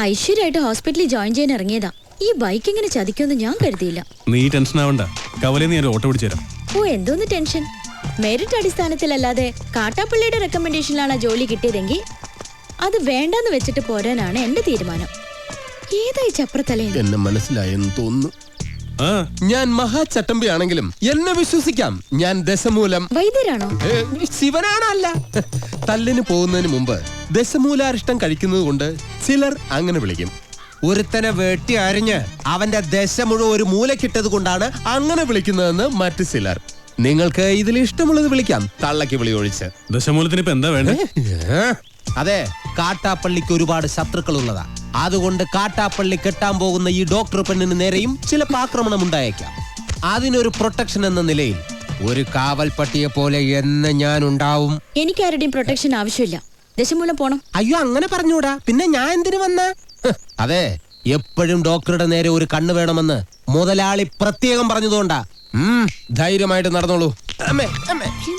ഐശ്വര്യമായിട്ട് ഹോസ്പിറ്റലിൽ ജോയിൻ ചെയ്യാൻ ഇറങ്ങിയതാ. ഈ ബൈക്ക് ഇങ്ങനെ ചതിക്കുമെന്ന് ഞാൻ കരുതിയില്ല. നീ ടെൻഷൻ ആവണ്ട, കവലയിൽ നീ ഓട്ടോ പിടിച്ചുതരാം. ഓ, എന്തോന്ന് ടെൻഷൻ? മെറിറ്റ് അടിസ്ഥാനത്തിലല്ലാതെ കാട്ടാപ്പള്ളിയുടെ റെക്കമെൻഡേഷനിലാണ് ജോലി കിട്ടിയതെങ്കിൽ അത് വേണ്ടെന്ന് വെച്ചിട്ട് പോരാനാണ് എന്റെ തീരുമാനം. ഏതായി ചപ്രത്തലേ? എന്നെ മനസ്സിലായെന്ന് തോന്നുന്നു. ഞാൻ മഹാചട്ടമ്പി ആണെങ്കിലും എന്നെ വിശ്വസിക്കാം. ഞാൻ ദശമൂലം വൈദ്യരാണോ? ശിവനാണല്ല. തല്ലിന് പോകുന്നതിന് മുമ്പ് ദശമൂലാരിഷ്ടം കഴിക്കുന്നത് കൊണ്ട് ചിലർ അങ്ങനെ വിളിക്കും. ഒരുത്തനെ വെട്ടി അരിഞ്ഞ് അവന്റെ ദശ മുഴുവൻ ഒരു മൂലക്കിട്ടത് കൊണ്ടാണ് അങ്ങനെ വിളിക്കുന്നതെന്ന് മറ്റു ചിലർ. നിങ്ങൾക്ക് ഇതിൽ ഇഷ്ടമുള്ളത് വിളിക്കാം, തള്ളക്ക് വിളി ഒഴിച്ച്. ദശമൂലത്തിന് ഇപ്പൊ എന്താ വേണ്ടേ? അതെ, കാട്ടാപ്പള്ളിക്ക് ഒരുപാട് ശത്രുക്കൾ ഉള്ളതാ. അതുകൊണ്ട് കാട്ടാപ്പള്ളി കെട്ടാൻ പോകുന്ന ഈ ഡോക്ടർ പെണ്ണിന് നേരെയും ചിലപ്പോൾ ആക്രമണം ഉണ്ടായേക്കാം. അതിനൊരു പ്രൊട്ടക്ഷൻ എന്ന നിലയിൽ ഒരു കാവൽ പട്ടിയെ പോലെ എന്ന് ഞാൻ ഉണ്ടാവും. എനിക്ക് ആരുടെയും പ്രൊട്ടക്ഷൻ ആവശ്യമില്ല. ദശമൂലം പോണം. അയ്യോ, അങ്ങനെ പറഞ്ഞൂടാ. പിന്നെ ഞാൻ എന്തിനു വന്ന? അതെ, എപ്പോഴും ഡോക്ടറുടെ നേരെ ഒരു കണ്ണ് വേണമെന്ന് മുതലാളി പ്രത്യേകം പറഞ്ഞതുകൊണ്ടാ. ധൈര്യമായിട്ട് നടന്നോളൂ.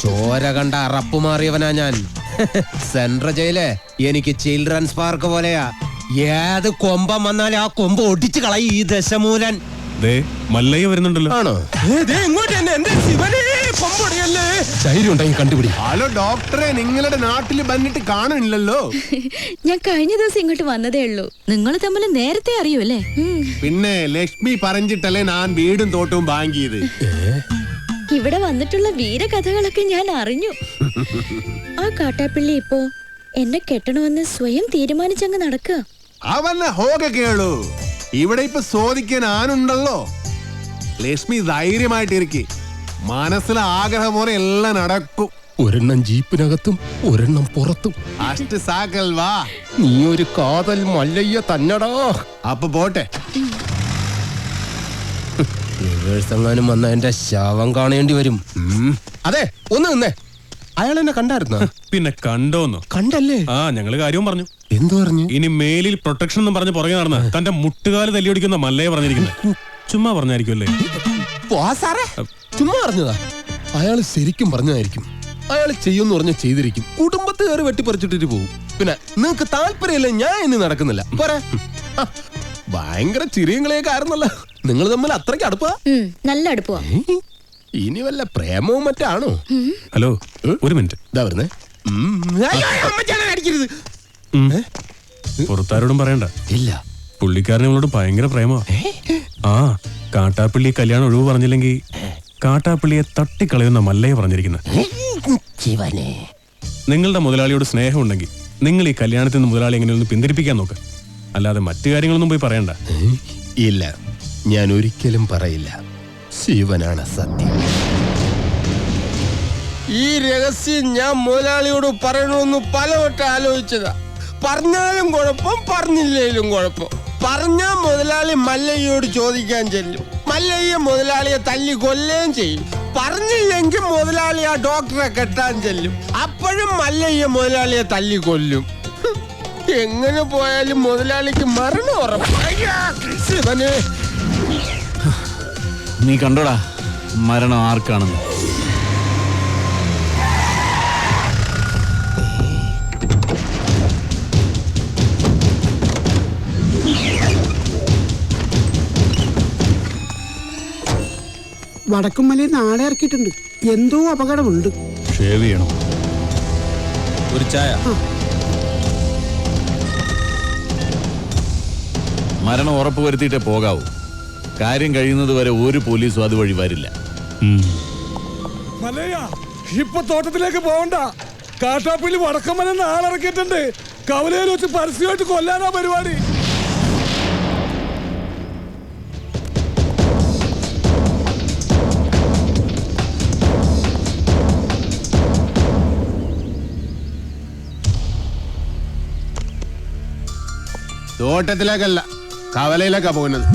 ചോര കണ്ട അറപ്പു മാറിയവനാ ഞാൻ. സെൻട്രൽ ജയില് എനിക്ക് ചിൽഡ്രൻസ് പാർക്ക് പോലെയാ. ഏത് കൊമ്പം വന്നാലും ആ കൊമ്പ് ഒടിച്ചു കളയും ഈ ദശമൂലൻ. മല്ലയ്യ വരുന്നുണ്ടല്ലോ. ആണോ? ധൈര്യം ഉണ്ടെങ്കിൽ കണ്ടുപിടി. ഹലോ ഡോക്ടറെ, നിങ്ങളുടെ നാട്ടിൽ വന്നിട്ട് കാണുന്നില്ലല്ലോ. ഞാൻ കഴിഞ്ഞ ദിവസം ഇങ്ങോട്ട് വന്നതേ ഉള്ളൂ. നിങ്ങൾ തമ്മിൽ നേരത്തെ അറിയൂല്ലേ? പിന്നെ ലക്ഷ്മി പറഞ്ഞിട്ടല്ലേ ഞാൻ വീടും തോട്ടവും വാങ്ങിയത്. ഇവിടെ വന്നിട്ടുള്ള വീരകഥകളൊക്കെ ഞാൻ അറിഞ്ഞു. ആ കാട്ടാപ്പിള്ളി ഇപ്പോ എന്നെ കെട്ടണമെന്ന് സ്വയം തീരുമാനിച്ചങ്ങ് നടക്കുക. അവനെ ഹോക കേളു. ഇവിടെ ഇപ്പൊ ചോദിക്കാൻ ആനുണ്ടല്ലോ. ലക്ഷ്മി ധൈര്യമായിട്ടിരിക്കെ. മനസ്സിലെ ആഗ്രഹം പോലെ എല്ലാം നടക്കും. ഒരെണ്ണം ജീപ്പിനകത്തും ഒരെണ്ണം പുറത്തും. അഷ്ട സാക്കൽ വാ. നീ ഒരു കാതൽ മല്ലയ്യ തന്നടാ. അപ്പൊ പോട്ടെ. എങ്ങാനും വന്ന എന്റെ ശവം കാണേണ്ടി വരും. അതെ, ഒന്ന് നിന്നേ. അയാൾ എന്നെ കണ്ടായിരുന്ന? പിന്നെ കണ്ടോന്നോ? കണ്ടല്ലേ? ഞങ്ങള് കാര്യവും പറഞ്ഞു. എന്തു പറഞ്ഞു? ഇനി മേലിൽ പ്രൊട്ടക്ഷൻ എന്നും പറഞ്ഞ് പുറകെ നടന്ന തന്റെ മുട്ടുകാല് തല്ലിയൊടിക്കുന്ന മല്ലയെ പറഞ്ഞിരിക്കുന്നത്. ചുമ്മാ പറഞ്ഞായിരിക്കുമല്ലേ? ചുമ്മാ പറഞ്ഞതാ. അയാൾ ശരിക്കും പറഞ്ഞതായിരിക്കും. അയാൾ ചെയ്യുമെന്ന് പറഞ്ഞ ചെയ്തിരിക്കും. കുടുംബത്തെ കയറി വെട്ടിപ്പറിച്ചിട്ടിട്ട് പോകും. പിന്നെ നിങ്ങക്ക് താല്പര്യമില്ല, ഞാൻ ഇനി നടക്കുന്നില്ല. പോരാ. ഭയങ്കര ചിരിയങ്ങളെയൊക്കെ ആയിരുന്നല്ലോ. നിങ്ങൾ തമ്മിൽ അത്രയ്ക്ക് അടുപ്പാ? നല്ല അടുപ്പാ. ഇനി വല്ല പ്രേമവും മറ്റാണോ? ഹലോ, ഒരു മിനിറ്റ്. ഇതാ വരുന്നേ. പുറത്താരോടും പറയണ്ട. ഇല്ല. പുള്ളിക്കാരൻ ഇവളോട് ഭയങ്കര പ്രേമ. കാട്ടാപ്പള്ളി കല്യാണം ഒഴിവ് പറഞ്ഞില്ലെങ്കിൽ കാട്ടാപ്പള്ളിയെ തട്ടിക്കളയുന്ന മല്ലയെ പറഞ്ഞിരിക്കുന്നത്. നിങ്ങളുടെ മുതലാളിയോട് സ്നേഹം ഉണ്ടെങ്കിൽ നിങ്ങൾ ഈ കല്യാണത്തിൽ നിന്ന് മുതലാളി എങ്ങനെയൊന്ന് പിന്തിരിപ്പിക്കാൻ നോക്ക്. അല്ലാതെ മറ്റു കാര്യങ്ങളൊന്നും പോയി പറയണ്ട. ഇല്ല, ഞാൻ ഒരിക്കലും പറയില്ല. ശിവനാണ് സത്യം. ഈ രഹസ്യം ഞാൻ മുതലാളിയോട് പറയണമെന്ന് പലവട്ടം ആലോചിച്ചതാ. പറഞ്ഞാലും കുഴപ്പം, പറഞ്ഞില്ലേലും കുഴപ്പം. പറഞ്ഞാ മുതലാളി മല്ലയ്യോട് ചോദിക്കാൻ ചെല്ലും. മല്ലയ്യ മുതലാളിയെ തല്ലി കൊല്ലുകയും ചെയ്യും. പറഞ്ഞില്ലെങ്കിൽ മുതലാളി ആ ഡോക്ടറെ കെട്ടാൻ ചെല്ലും. അപ്പോഴും മല്ലയ്യ മുതലാളിയെ തല്ലി കൊല്ലും. എങ്ങനെ പോയാലും മുതലാളിക്ക് മരണം ഉറപ്പാണ്. നീ കണ്ടോടാ മരണം ആർക്കാണെന്ന്? വടക്കുംമലയിൽ നാളെ ഇറക്കിയിട്ടുണ്ട്. എന്തോ അപകടമുണ്ട്. ഷേവ് ചെയ്യണം. ഒരു ചായ. മരണം ഉറപ്പ് വരുത്തിയിട്ടേ പോകാവൂ. കാര്യം കഴിയുന്നത് വരെ ഒരു പോലീസും അതുവഴി വരില്ല. ഇപ്പൊ തോട്ടത്തിലേക്ക് പോകണ്ട. കാട്ടാപ്പള്ളി വടക്കമ്മല നാളിറക്കിയിട്ടുണ്ട്. കവലയിൽ വെച്ച് പരസ്യമായിട്ട് കൊല്ലാനാ പരിപാടി. തോട്ടത്തിലേക്കല്ല, കവലയിലേക്കാ പോകുന്നത്.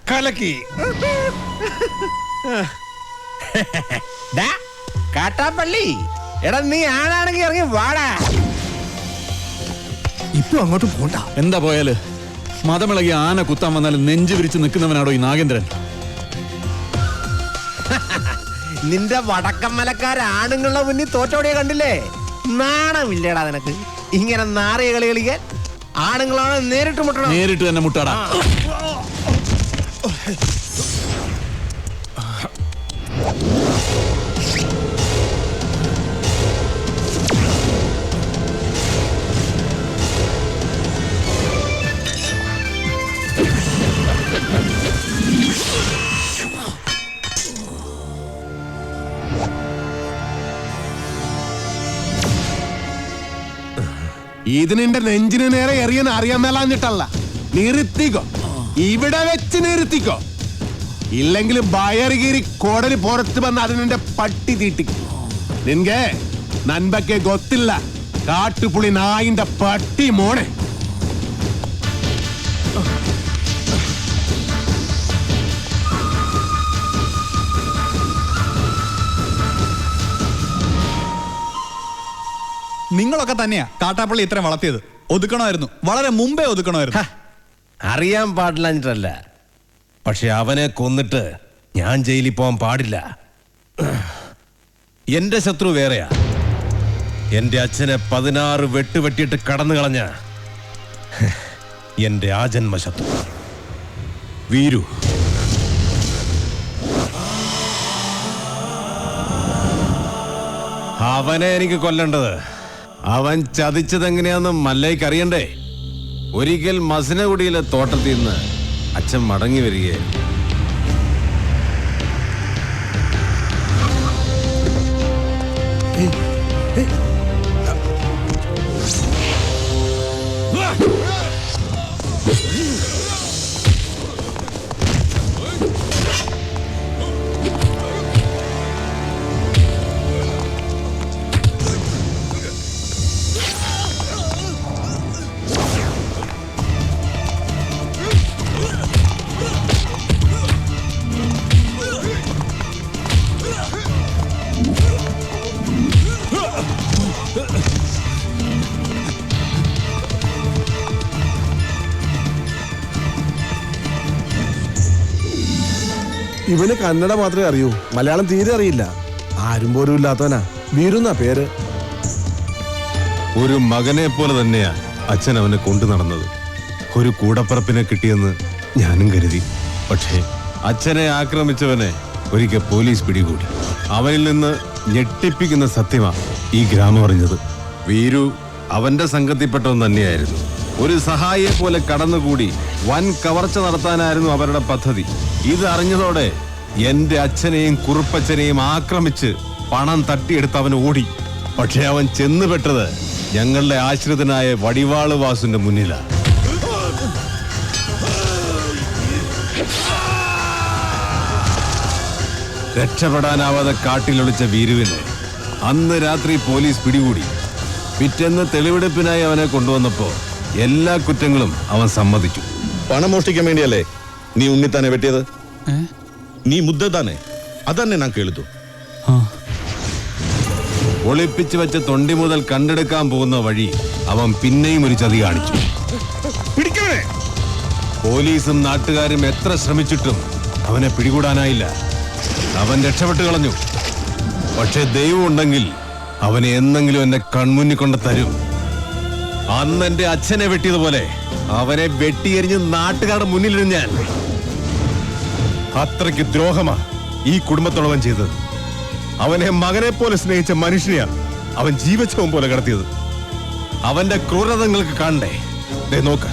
കലക്കി കാട്ടാപ്പള്ളി, എടാ നീ ആണാണെങ്കിൽ ഇറങ്ങി വാടാ. ഇപ്പൊ അങ്ങോട്ട് പോണ്ട. എന്താ പോയാല്? മതമിളകി ആന കുത്താൻ വന്നാൽ നെഞ്ചു വിരിച്ച് നിൽക്കുന്നവനാടോ ഈ നാഗേന്ദ്രൻ? നിന്റെ വടക്കമ്മലക്കാരാണുങ്ങളുടെ മുന്നിൽ തോറ്റോടിയെ കണ്ടില്ലേ? നാണമില്ലേടാ നിനക്ക് ഇങ്ങനെ നാറിയ കളി കളിക്കാൻ? ആണുങ്ങളാണ് നേരിട്ട് മുട്ടണം. നേരിട്ട് തന്നെ മുട്ടാടാ. ഇത് നിന്റെ നെഞ്ചിന് നേരെ എറിയാൻ അറിയാൻ മേലാഞ്ഞിട്ടല്ല. നിർത്തിക്കോ, ഇവിടെ വെച്ച് നിർത്തിക്കോ. ഇല്ലെങ്കിൽ ബയറുകീറി കോടലി പുറത്ത് വന്ന് അത് നിന്റെ പട്ടി തീട്ടിക്കും. നിൻകെ നൻപക്കെ ഗൊത്തില്ല, കാട്ടുപുളി നായിന്റെ പട്ടി മോനെ. നിങ്ങളൊക്കെ തന്നെയാ കാട്ടാപ്പള്ളി ഇത്രയും വളർത്തിയത്. ഒതുക്കണമായിരുന്നു, വളരെ മുമ്പേ ഒതുക്കണമായിരുന്നു. അറിയാൻ പാടില്ല, പക്ഷെ അവനെ കൊന്നിട്ട് ഞാൻ ജയിലിൽ പോകാൻ പാടില്ല. എന്റെ ശത്രു വേറെയാ. എന്റെ അച്ഛനെ 16 വെട്ടിയിട്ട് കടന്നു കളഞ്ഞ എന്റെ ആജന്മ ശത്രു വീരു. അവനെ എനിക്ക് കൊല്ലേണ്ടത്. അവൻ ചതിച്ചതെങ്ങനെയാന്ന് മല്ലയ്ക്ക് അറിയണ്ടേ? ഒരിക്കൽ മസനഗുഡിയിലെ തോട്ടത്തിൽ നിന്ന് അച്ഛൻ മടങ്ങി വരികയായിരുന്നു. ഇവന് കന്നഡ മാത്രമേ അറിയൂ, മലയാളം തീരെ അറിയില്ല. ആരും പോലും ഇല്ലാത്തവനാ. വീരുന്ന പേര്. ഒരു മകനെ പോലെ തന്നെയാ അച്ഛൻ അവനെ കൊണ്ടു നടന്നത്. ഒരു കൂടപ്പറപ്പിനെ കിട്ടിയെന്ന് ഞാനും കരുതി. പക്ഷേ അച്ഛനെ ആക്രമിച്ചവനെ ഒരിക്കൽ പോലീസ് പിടികൂടി. അവനിൽ നിന്ന് ഞെട്ടിപ്പിക്കുന്ന സത്യമാ ഈ ഗ്രാമം അറിഞ്ഞത്. വീരു അവന്റെ സംഘത്തിൽപ്പെട്ടവൻ തന്നെയായിരുന്നു. ഒരു സഹായിയെ പോലെ കടന്നുകൂടി വൻ കവർച്ച നടത്താനായിരുന്നു അവരുടെ പദ്ധതി. ഇത് അറിഞ്ഞതോടെ എന്റെ അച്ഛനെയും കുറുപ്പച്ഛനെയും ആക്രമിച്ച് പണം തട്ടിയെടുത്ത് അവൻ ഓടി. പക്ഷെ അവൻ ചെന്നുപെട്ടത് ഞങ്ങളുടെ ആശ്രിതനായ വടിവാള് വാസുന്റെ മുന്നിലാ. രക്ഷപ്പെടാനാവാതെ കാട്ടിലൊളിച്ച വീരുവിനെ അന്ന് രാത്രി പോലീസ് പിടികൂടി. പിറ്റേന്ന് തെളിവെടുപ്പിനായി അവനെ കൊണ്ടുവന്നപ്പോ എല്ലാ കുറ്റങ്ങളും അവൻ സമ്മതിച്ചു. പണം മോഷ്ടിക്കാൻ വേണ്ടിയല്ലേ നീ ഉണ്ണിത്താനെ വെട്ടിയത്? നീ മുദ്ദ താനെ അതന്നെ ഞാൻ കേളിത്തു. ഒളിപ്പിച്ചു വെച്ച തൊണ്ടി മുതൽ കണ്ടെടുക്കാൻ പോകുന്ന വഴി അവൻ പിന്നെയും ഒരു ചതി കാണിച്ചു. പോലീസും നാട്ടുകാരും എത്ര ശ്രമിച്ചിട്ടും അവനെ പിടികൂടാനായില്ല. അവൻ രക്ഷപ്പെട്ടു കളഞ്ഞു. പക്ഷെ ദൈവം ഉണ്ടെങ്കിൽ അവനെ എന്നെങ്കിലും എന്നെ കൺമുന്നിൽ കൊണ്ട് തരും. അന്ന് എന്റെ അച്ഛനെ വെട്ടിയതുപോലെ അവനെ വെട്ടിയെരിഞ്ഞ് നാട്ടുകാരുടെ മുന്നിലിരുന്ന് ഞാൻ. അത്രയ്ക്ക് ദ്രോഹമാ ഈ കുടുംബത്തോടവൻ ചെയ്തത്. അവനെ മകനെ പോലെ സ്നേഹിച്ച മനുഷ്യനെയാ അവൻ ജീവച്ഛവം പോലെ കടത്തിയത്. അവന്റെ ക്രൂരതങ്ങൾക്ക് കാണണ്ടേ? നോക്ക്,